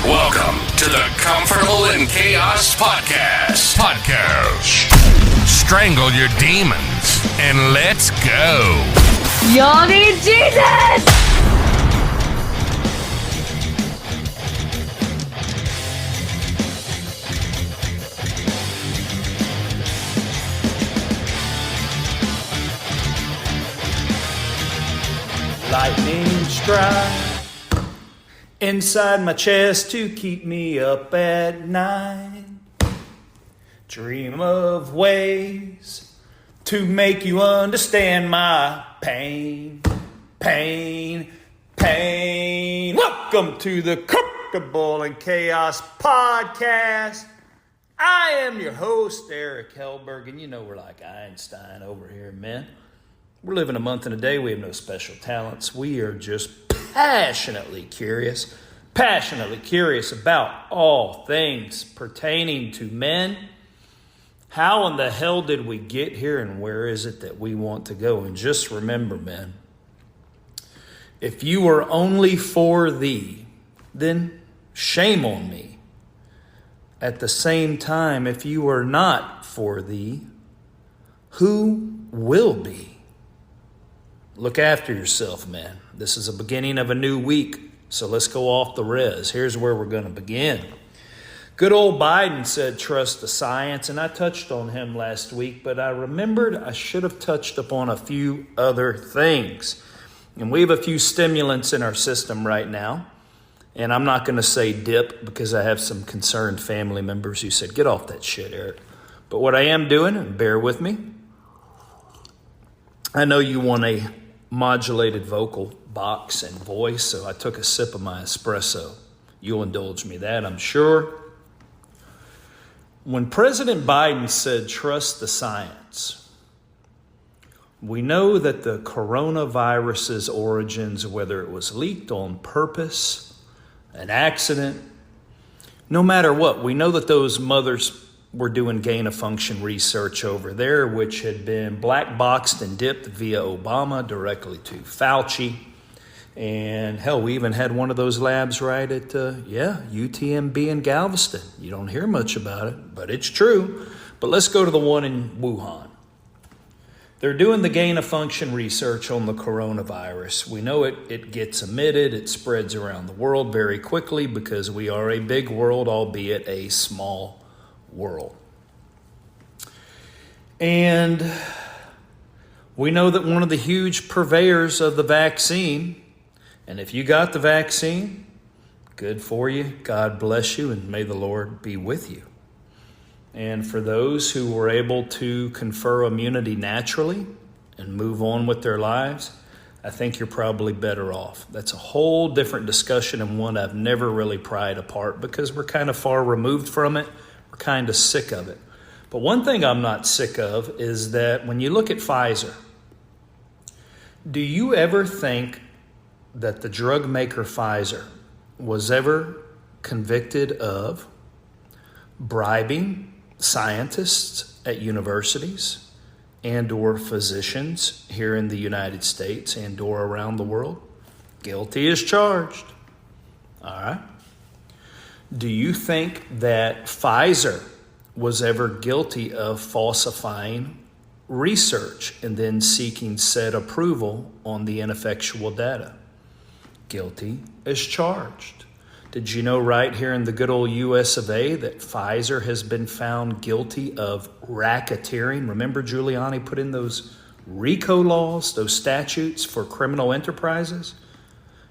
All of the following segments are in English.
Welcome to the Comfortable in Chaos Podcast. Strangle your demons and let's go. Y'all need Jesus! Lightning strike inside my chest to keep me up at night. Dream of ways to make you understand my pain. Welcome to the Comfortable in Chaos Podcast. I am your host, Eric Hellberg, and you know we're like Einstein over here, man. We're living a month and a day. We have no special talents. We are just passionately curious about all things pertaining to men. How in the hell did we get here, and where is it that we want to go? And just remember, men, if you were only for thee, then shame on me. At the same time, if you are not for thee, who will be? Look after yourself, man. This is a beginning of a new week, so let's go off the res. Here's where we're going to begin. Good old Biden said trust the science, and I touched on him last week, but I remembered I should have touched upon a few other things. And we have a few stimulants in our system right now, and I'm not going to say dip because I have some concerned family members who said, get off that shit, Eric. But what I am doing, and bear with me, I know you want a modulated vocal box and voice, so I took a sip of my espresso. You'll indulge me that, I'm sure. When President Biden said trust the science, we know that the coronavirus's origins, whether it was leaked on purpose, an accident, no matter what, we know that those mothers were doing gain-of-function research over there, which had been black boxed and dipped via Obama directly to Fauci. And hell, we even had one of those labs right at, UTMB in Galveston. You don't hear much about it, but it's true. But let's go to the one in Wuhan. They're doing the gain-of-function research on the coronavirus. We know it gets emitted, it spreads around the world very quickly because we are a big world, albeit a small world. And we know that one of the huge purveyors of the vaccine, and if you got the vaccine, good for you, God bless you, and may the Lord be with you. And for those who were able to confer immunity naturally and move on with their lives, I think you're probably better off. That's a whole different discussion, and one I've never really pried apart because we're kind of far removed from it. We're kind of sick of it. But one thing I'm not sick of is that when you look at Pfizer, do you ever think that the drug maker Pfizer was ever convicted of bribing scientists at universities and or physicians here in the United States and or around the world? Guilty as charged. All right. Do you think that Pfizer was ever guilty of falsifying research and then seeking said approval on the ineffectual data? Guilty as charged. Did you know right here in the good old US of A that Pfizer has been found guilty of racketeering? Remember Giuliani put in those RICO laws, those statutes for criminal enterprises?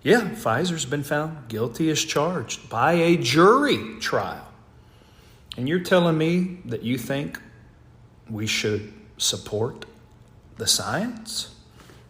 Yeah, Pfizer's been found guilty as charged by a jury trial. And you're telling me that you think we should support the science?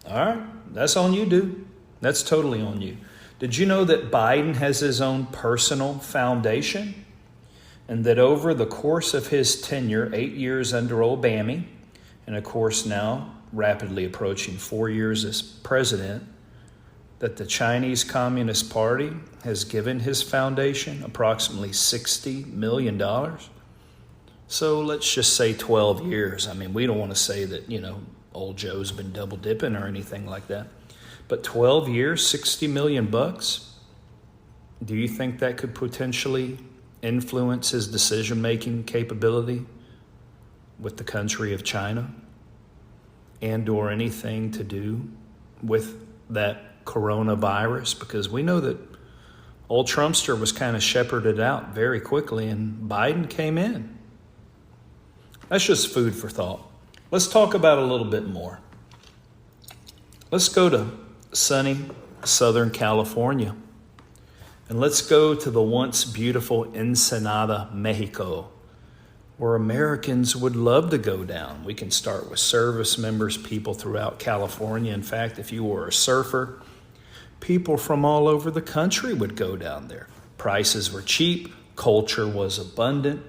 All right, that's on you, dude. That's totally on you. Did you know that Biden has his own personal foundation? And that over the course of his tenure, 8 years under Obama, and of course now rapidly approaching 4 years as president, that the Chinese Communist Party has given his foundation approximately $60 million. So let's just say 12 years. I mean, we don't want to say that, old Joe's been double dipping or anything like that. But 12 years, $60 million bucks. Do you think that could potentially influence his decision-making capability with the country of China and or anything to do with that coronavirus? Because we know that old Trumpster was kind of shepherded out very quickly and Biden came in. That's just food for thought. Let's talk about it a little bit more. Let's go to sunny Southern California. And let's go to the once beautiful Ensenada, Mexico, where Americans would love to go down. We can start with service members, people throughout California. In fact, if you were a surfer, people from all over the country would go down there. Prices were cheap, culture was abundant,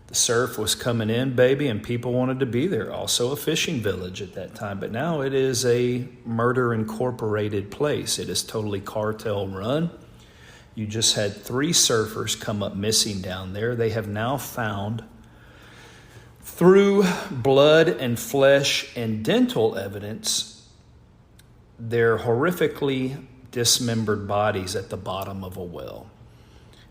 the surf was coming in, baby, and people wanted to be there. Also a fishing village at that time, but now it is a murder incorporated place. It is totally cartel run. You just had 3 surfers come up missing down there. They have now found, through blood and flesh and dental evidence, their horrifically dismembered bodies at the bottom of a well.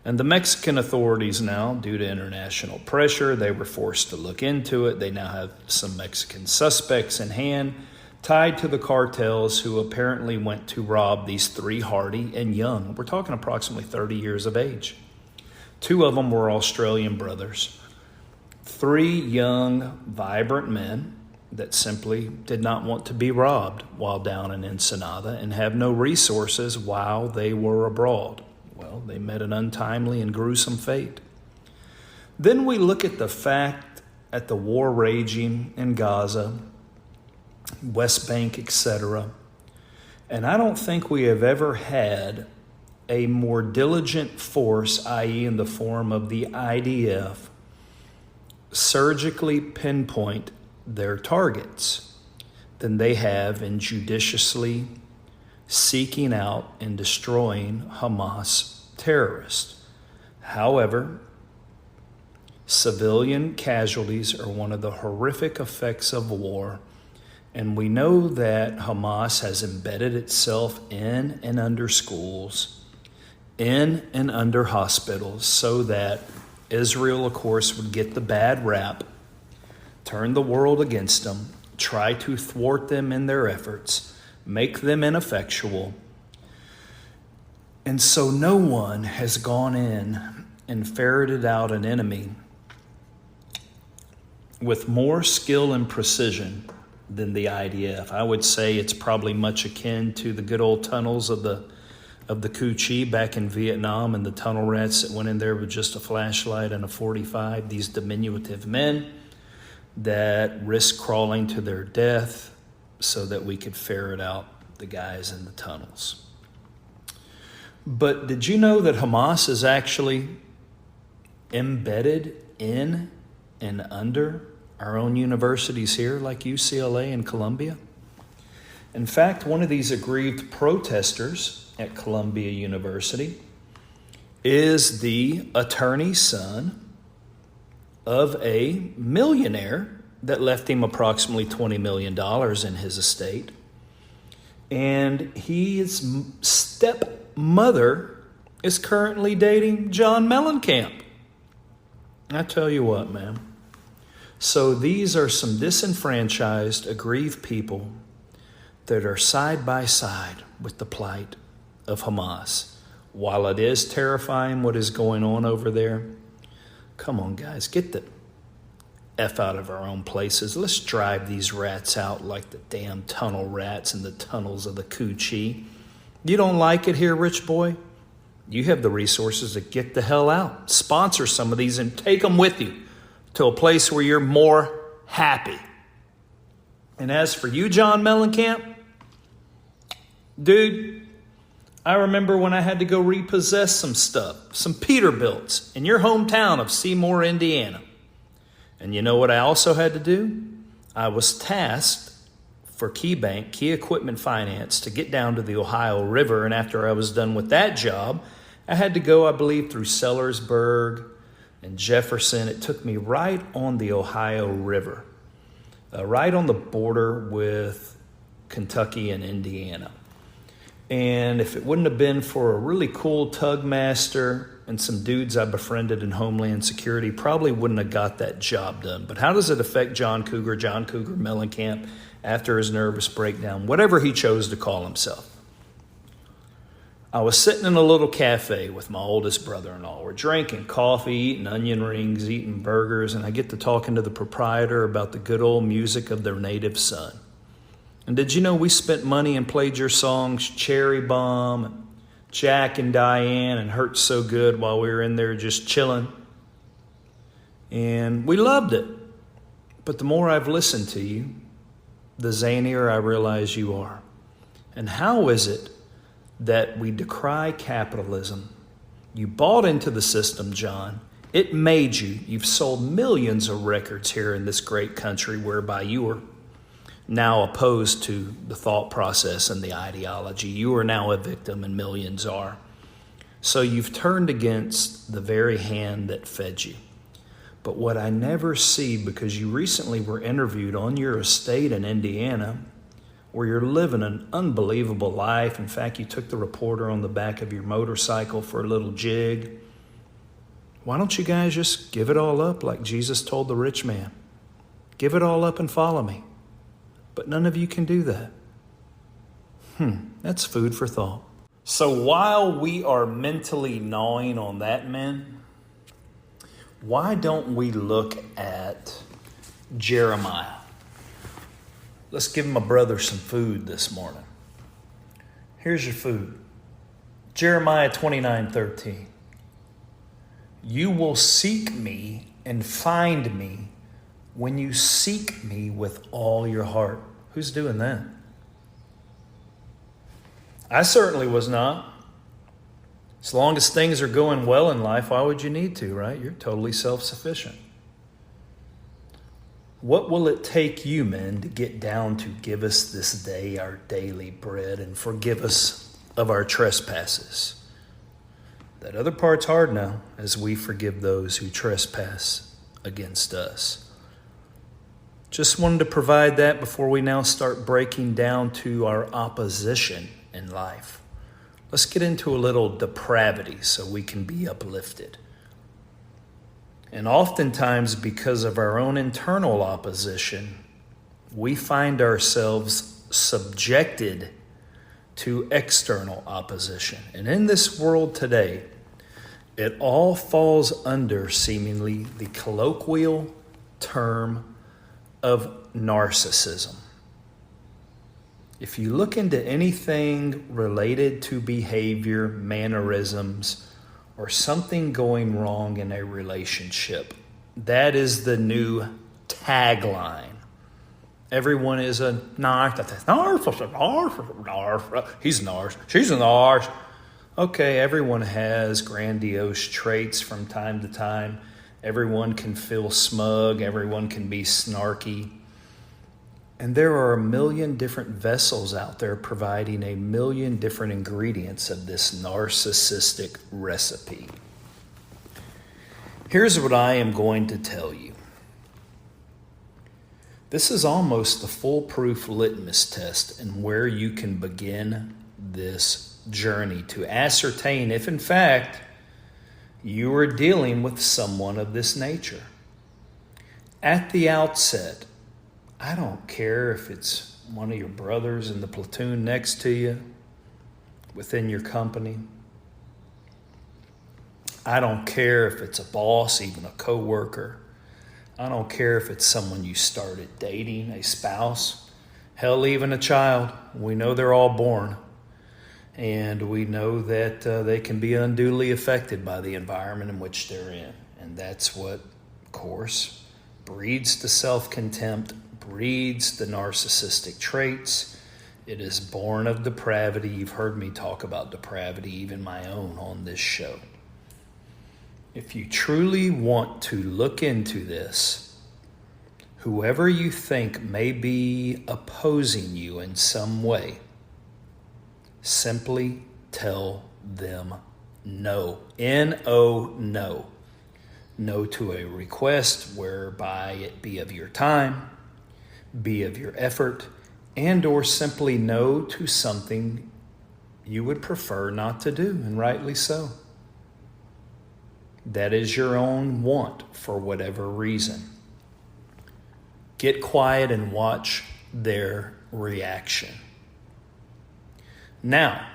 And the Mexican authorities now, due to international pressure, they were forced to look into it. They now have some Mexican suspects in hand, tied to the cartels who apparently went to rob these 3 hardy and young. We're talking approximately 30 years of age. 2 of them were Australian brothers. 3 young, vibrant men that simply did not want to be robbed while down in Ensenada and have no resources while they were abroad. Well, they met an untimely and gruesome fate. Then we look at the fact at the war raging in Gaza, West Bank, etc. And I don't think we have ever had a more diligent force, i.e. in the form of the IDF, surgically pinpoint their targets than they have in judiciously seeking out and destroying Hamas terrorists. However, civilian casualties are one of the horrific effects of war, and we know that Hamas has embedded itself in and under schools, in and under hospitals, so that Israel, of course, would get the bad rap, turn the world against them, try to thwart them in their efforts, make them ineffectual. And so no one has gone in and ferreted out an enemy with more skill and precision than the IDF. I would say it's probably much akin to the good old tunnels of the Cu Chi back in Vietnam, and the tunnel rats that went in there with just a flashlight and a .45. These diminutive men that risked crawling to their death so that we could ferret out the guys in the tunnels. But did you know that Hamas is actually embedded in and under our own universities here, like UCLA and Columbia? In fact, one of these aggrieved protesters at Columbia University is the attorney's son of a millionaire that left him approximately $20 million in his estate. And his stepmother is currently dating John Mellencamp. I tell you what, man. So these are some disenfranchised, aggrieved people that are side by side with the plight of Hamas. While it is terrifying what is going on over there, come on, guys, get the F out of our own places. Let's drive these rats out like the damn tunnel rats in the tunnels of the Cu Chi. You don't like it here, rich boy? You have the resources to get the hell out. Sponsor some of these and take them with you to a place where you're more happy. And as for you, John Mellencamp, dude, I remember when I had to go repossess some stuff, some Peterbilts in your hometown of Seymour, Indiana. And you know what I also had to do? I was tasked for KeyBank, Key Equipment Finance, to get down to the Ohio River. And after I was done with that job, I had to go, I believe, through Sellersburg and Jefferson. It took me right on the Ohio River, right on the border with Kentucky and Indiana. And if it wouldn't have been for a really cool tug master and some dudes I befriended in Homeland Security, probably wouldn't have got that job done. But how does it affect John Cougar Mellencamp after his nervous breakdown, whatever he chose to call himself? I was sitting in a little cafe with my oldest brother-in-law. We're drinking coffee, eating onion rings, eating burgers, and I get to talking to the proprietor about the good old music of their native son. And did you know we spent money and played your songs Cherry Bomb, and Jack and Diane, and Hurt So Good while we were in there just chilling? And we loved it. But the more I've listened to you, the zanier I realize you are. And how is it that we decry capitalism? You bought into the system, John. It made you. You've sold millions of records here in this great country whereby you are now opposed to the thought process and the ideology. You are now a victim and millions are. So you've turned against the very hand that fed you. But what I never see, because you recently were interviewed on your estate in Indiana, where you're living an unbelievable life. In fact, you took the reporter on the back of your motorcycle for a little jig. Why don't you guys just give it all up like Jesus told the rich man? Give it all up and follow me. But none of you can do that. That's food for thought. So while we are mentally gnawing on that, men, why don't we look at Jeremiah? Let's give my brother some food this morning. Here's your food. Jeremiah 29:13. You will seek me and find me when you seek me with all your heart. Who's doing that? I certainly was not. As long as things are going well in life, why would you need to, right? You're totally self-sufficient. What will it take you, men, to get down to give us this day our daily bread and forgive us of our trespasses? That other part's hard now, as we forgive those who trespass against us. Just wanted to provide that before we now start breaking down to our opposition in life. Let's get into a little depravity so we can be uplifted. And oftentimes, because of our own internal opposition, we find ourselves subjected to external opposition. And in this world today, it all falls under seemingly the colloquial term of narcissism. If you look into anything related to behavior, mannerisms, or something going wrong in a relationship, that is the new tagline. Everyone is a narcissist. He's a narcissist. She's a narcissist. Okay, everyone has grandiose traits from time to time. Everyone can feel smug. Everyone can be snarky. And there are a million different vessels out there providing a million different ingredients of this narcissistic recipe. Here's what I am going to tell you. This is almost the foolproof litmus test and where you can begin this journey to ascertain if, in fact, you are dealing with someone of this nature. At the outset, I don't care if it's one of your brothers in the platoon next to you, within your company. I don't care if it's a boss, even a coworker. I don't care if it's someone you started dating, a spouse, hell, even a child. We know they're all born. And we know that they can be unduly affected by the environment in which they're in. And that's what, of course, breeds the self-contempt, breeds the narcissistic traits. It is born of depravity. You've heard me talk about depravity, even my own, on this show. If you truly want to look into this, whoever you think may be opposing you in some way, simply tell them no. N-O, no. No to a request whereby it be of your time, be of your effort, and or simply no to something you would prefer not to do, and rightly so. That is your own want for whatever reason. Get quiet and watch their reaction. Now,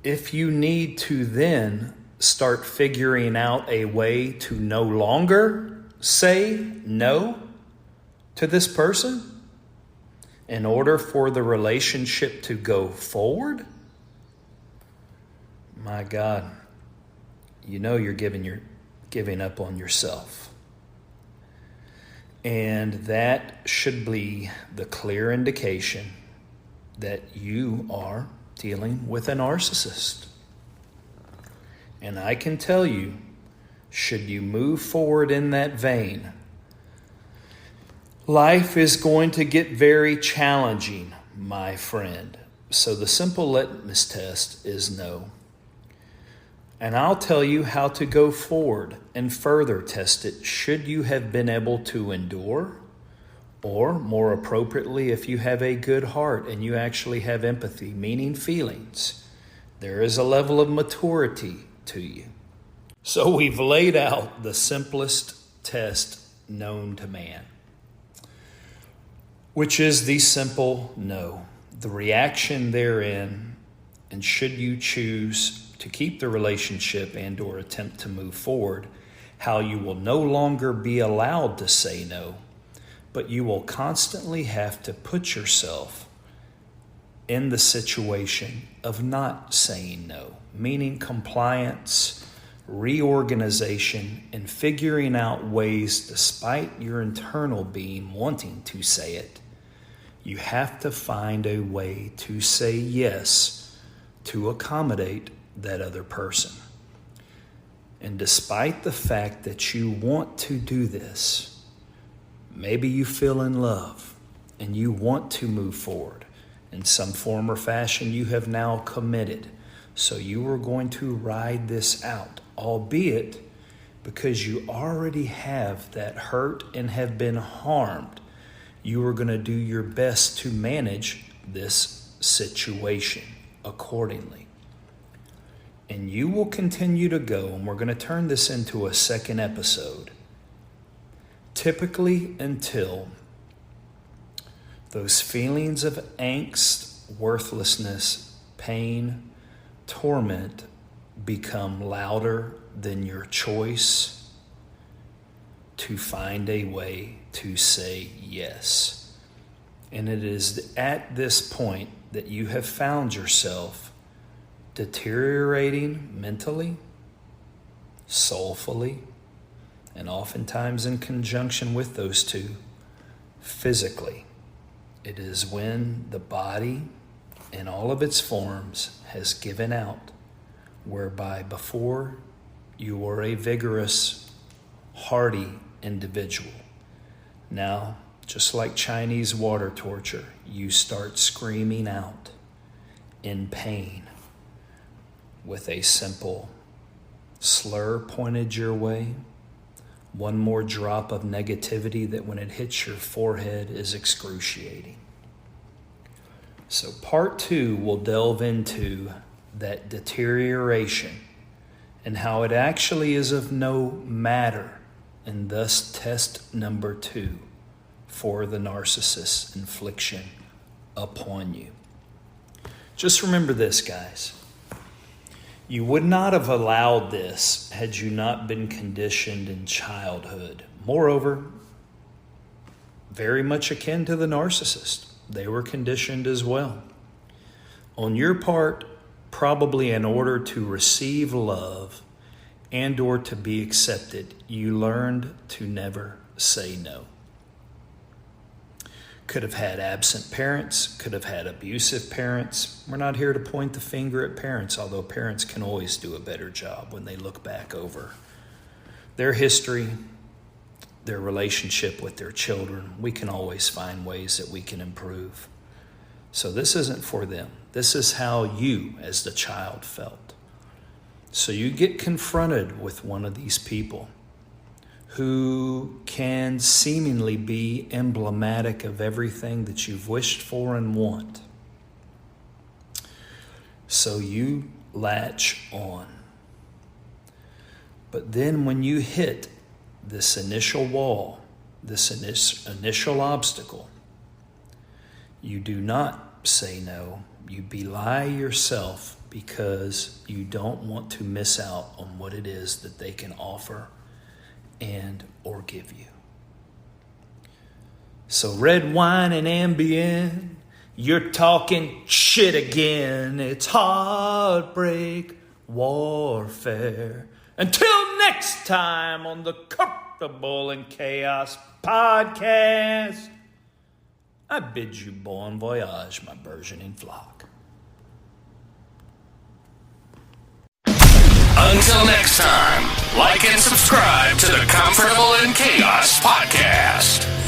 if you need to then start figuring out a way to no longer say no to this person in order for the relationship to go forward, my God, you know you're giving up on yourself. And that should be the clear indication that you are dealing with a narcissist. And I can tell you, should you move forward in that vein, life is going to get very challenging, my friend. So the simple litmus test is no. And I'll tell you how to go forward and further test it should you have been able to endure, or more appropriately, if you have a good heart and you actually have empathy, meaning feelings. There is a level of maturity to you. So we've laid out the simplest test known to man, which is the simple no, the reaction therein, and should you choose to keep the relationship and or attempt to move forward, how you will no longer be allowed to say no, but you will constantly have to put yourself in the situation of not saying no, meaning compliance, reorganization, and figuring out ways, despite your internal being wanting to say it, you have to find a way to say yes to accommodate that other person. And despite the fact that you want to do this, maybe you feel in love and you want to move forward. In some form or fashion, you have now committed. So you are going to ride this out, albeit because you already have that hurt and have been harmed. You are going to do your best to manage this situation accordingly. And you will continue to go, and we're going to turn this into a second episode, typically until those feelings of angst, worthlessness, pain, torment become louder than your choice to find a way to say yes. And it is at this point that you have found yourself deteriorating mentally, soulfully, and oftentimes in conjunction with those two, physically. It is when the body in all of its forms has given out, whereby before you were a vigorous, hardy individual. Now, just like Chinese water torture, you start screaming out in pain with a simple slur pointed your way, one more drop of negativity that when it hits your forehead is excruciating. So part 2 will delve into that deterioration and how it actually is of no matter, and thus test number 2 for the narcissist's infliction upon you. Just remember this, guys. You would not have allowed this had you not been conditioned in childhood. Moreover, very much akin to the narcissist, they were conditioned as well. On your part, probably in order to receive love and or to be accepted, you learned to never say no. Could have had absent parents, could have had abusive parents. We're not here to point the finger at parents, although parents can always do a better job when they look back over their history, their relationship with their children. We can always find ways that we can improve. So this isn't for them. This is how you, as the child, felt. So you get confronted with one of these people who can seemingly be emblematic of everything that you've wished for and want. So you latch on. But then when you hit this initial wall, this initial obstacle, you do not say no. You belie yourself because you don't want to miss out on what it is that they can offer and or give you. So red wine and Ambien, you're talking shit again. It's heartbreak warfare. Until next time on the Comfortable in Chaos podcast, I bid you bon voyage, my burgeoning flock. Until next time, like and subscribe to the Comfortable in Chaos podcast.